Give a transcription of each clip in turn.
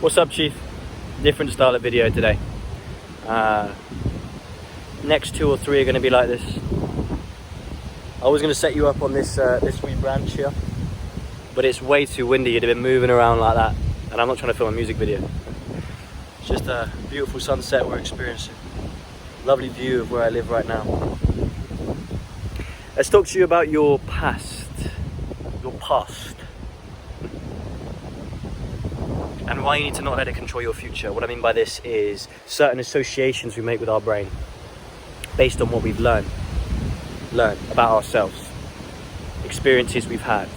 What's up, Chief? Different style of video today. Next 2 or 3 are going to be like this. I was going to set you up on this this wee branch here, but it's way too windy. You'd have been moving around like that, and I'm not trying to film a music video. It's just a beautiful sunset we're experiencing. Lovely view of where I live right now. Let's talk to you about your past. Your past. And why you need to not let it control your future. What I mean by this is certain associations we make with our brain based on what we've learned about ourselves, experiences we've had,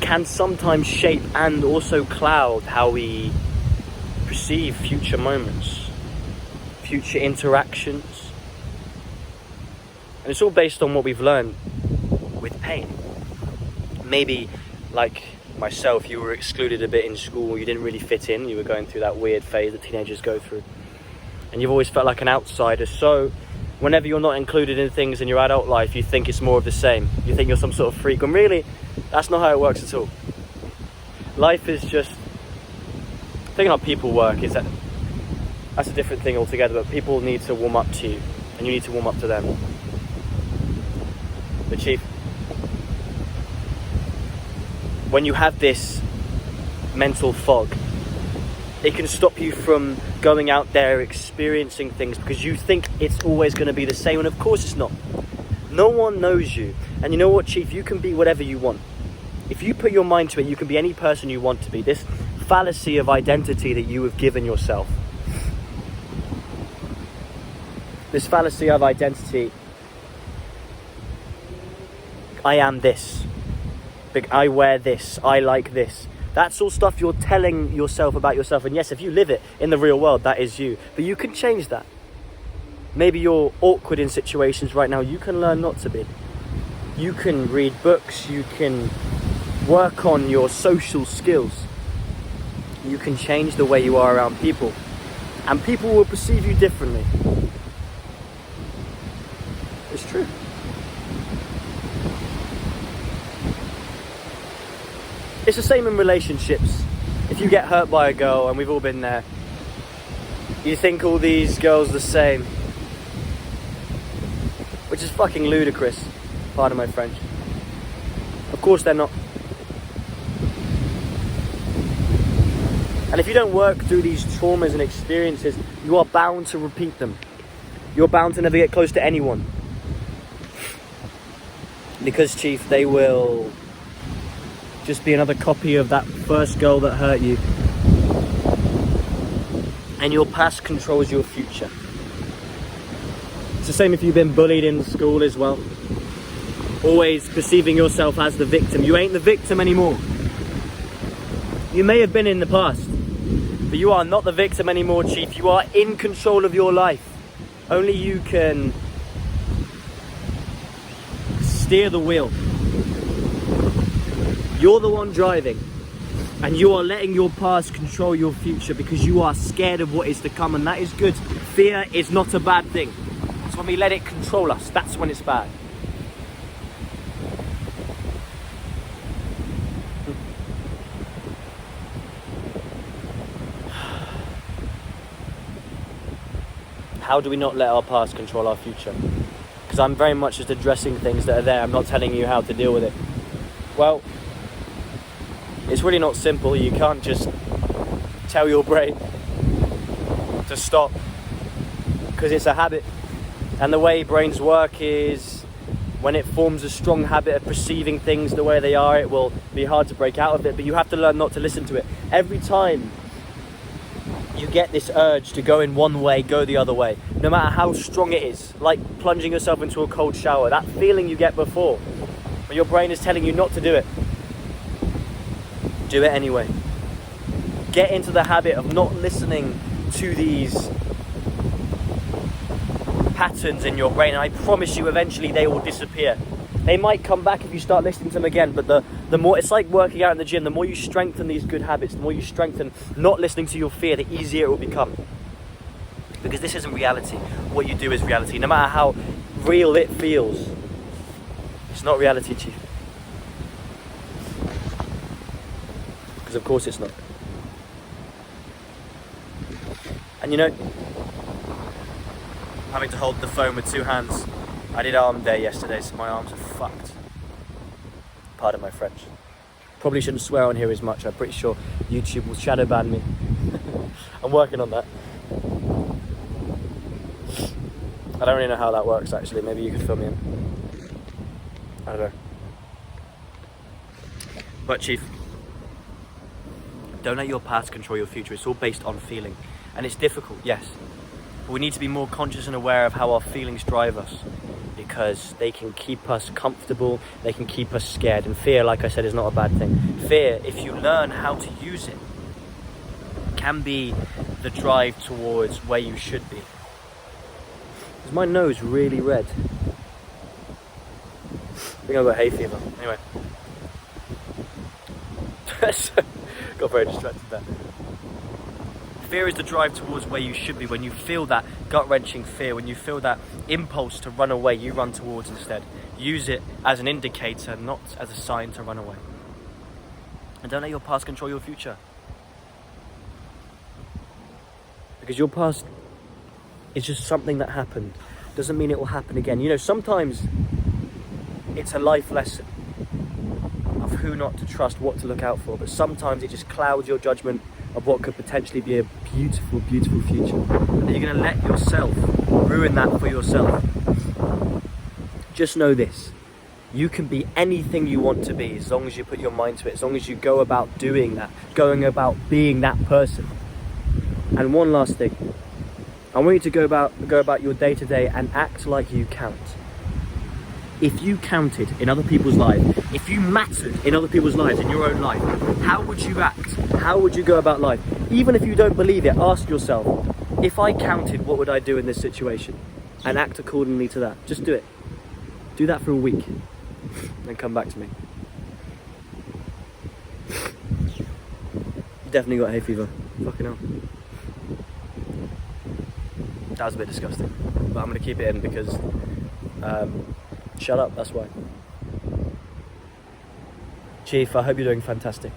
can sometimes shape and also cloud how we perceive future moments, future interactions. And it's all based on what we've learned with pain. Maybe like myself, you were excluded a bit in school, you didn't really fit in, you were going through that weird phase that teenagers go through, and you've always felt like an outsider. So whenever you're not included in things in your adult life, you think it's more of the same. You think you're some sort of freak, when really that's not how it works at all. Life is just, the thing how people work is that's a different thing altogether, but people need to warm up to you and you need to warm up to them. But Chief, when you have this mental fog, it can stop you from going out there experiencing things because you think it's always going to be the same, and of course it's not. No one knows you. And you know what, Chief? You can be whatever you want. If you put your mind to it, you can be any person you want to be. This fallacy of identity that you have given yourself. This fallacy of identity. I am this. I wear this, I like this. That's all stuff you're telling yourself about yourself. And yes, if you live it in the real world, that is you. But you can change that. Maybe you're awkward in situations right now. You can learn not to be. You can read books. You can work on your social skills. You can change the way you are around people. And people will perceive you differently. It's true. It's the same in relationships. If you get hurt by a girl, and we've all been there, you think all these girls are the same. Which is fucking ludicrous, pardon my French. Of course they're not. And if you don't work through these traumas and experiences, you are bound to repeat them. You're bound to never get close to anyone. Because, Chief, they will just be another copy of that first girl that hurt you. And your past controls your future. It's the same if you've been bullied in school as well. Always perceiving yourself as the victim. You ain't the victim anymore. You may have been in the past, but you are not the victim anymore, Chief. You are in control of your life. Only you can steer the wheel. You're the one driving, and you are letting your past control your future because you are scared of what is to come, and that is good. Fear is not a bad thing. It's when we let it control us, that's when it's bad. How do we not let our past control our future? Because I'm very much just addressing things that are there. I'm not telling you how to deal with it. Well, it's really not simple. You can't just tell your brain to stop because it's a habit. And the way brains work is when it forms a strong habit of perceiving things the way they are, it will be hard to break out of it, but you have to learn not to listen to it. Every time you get this urge to go in one way, go the other way, no matter how strong it is, like plunging yourself into a cold shower, that feeling you get before, when your brain is telling you not to do it, do it anyway. Get into the habit of not listening to these patterns in your brain, and I promise you eventually they will disappear. They might come back if you start listening to them again, but the more, it's like working out in the gym, the more you strengthen these good habits, the more you strengthen not listening to your fear, the easier it will become. Because this isn't reality. What you do is reality. No matter how real it feels, it's not reality, Chief. Because of course it's not. And you know, having to hold the phone with two hands. I did arm day yesterday, so my arms are fucked. Pardon my French. Probably shouldn't swear on here as much. I'm pretty sure YouTube will shadow ban me. I'm working on that. I don't really know how that works actually. Maybe you could fill me in. I don't know. But Chief, don't let your past control your future. It's all based on feeling. And it's difficult, yes. But we need to be more conscious and aware of how our feelings drive us, because they can keep us comfortable, they can keep us scared. And fear, like I said, is not a bad thing. Fear, if you learn how to use it, can be the drive towards where you should be. Is my nose really red? I think I've got hay fever. Anyway. Got very distracted there. Fear is the drive towards where you should be. When you feel that gut-wrenching fear, when you feel that impulse to run away, you run towards instead. Use it as an indicator, not as a sign to run away. And don't let your past control your future. Because your past is just something that happened. Doesn't mean it will happen again. You know, sometimes it's a life lesson of who not to trust, what to look out for. But sometimes it just clouds your judgment of what could potentially be a beautiful, beautiful future. And you're going to let yourself ruin that for yourself. Just know this. You can be anything you want to be as long as you put your mind to it, as long as you go about doing that, going about being that person. And one last thing. I want you to go about your day-to-day and act like you count. If you counted in other people's lives, if you mattered in other people's lives, in your own life, how would you act? How would you go about life? Even if you don't believe it, ask yourself, if I counted, what would I do in this situation? And act accordingly to that. Just do it. Do that for a week. Then come back to me. You definitely got hay fever. Fucking hell. That was a bit disgusting. But I'm going to keep it in because... shut up, that's why. Chief, I hope you're doing fantastic.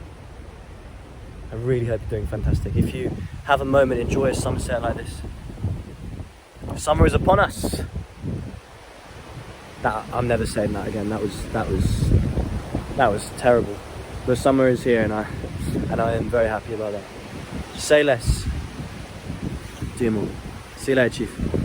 I really hope you're doing fantastic. If you have a moment, enjoy a sunset like this. Summer is upon us. I'm never saying that again. That was terrible. The summer is here, and I am very happy about that. Say less, do more. See you later, Chief.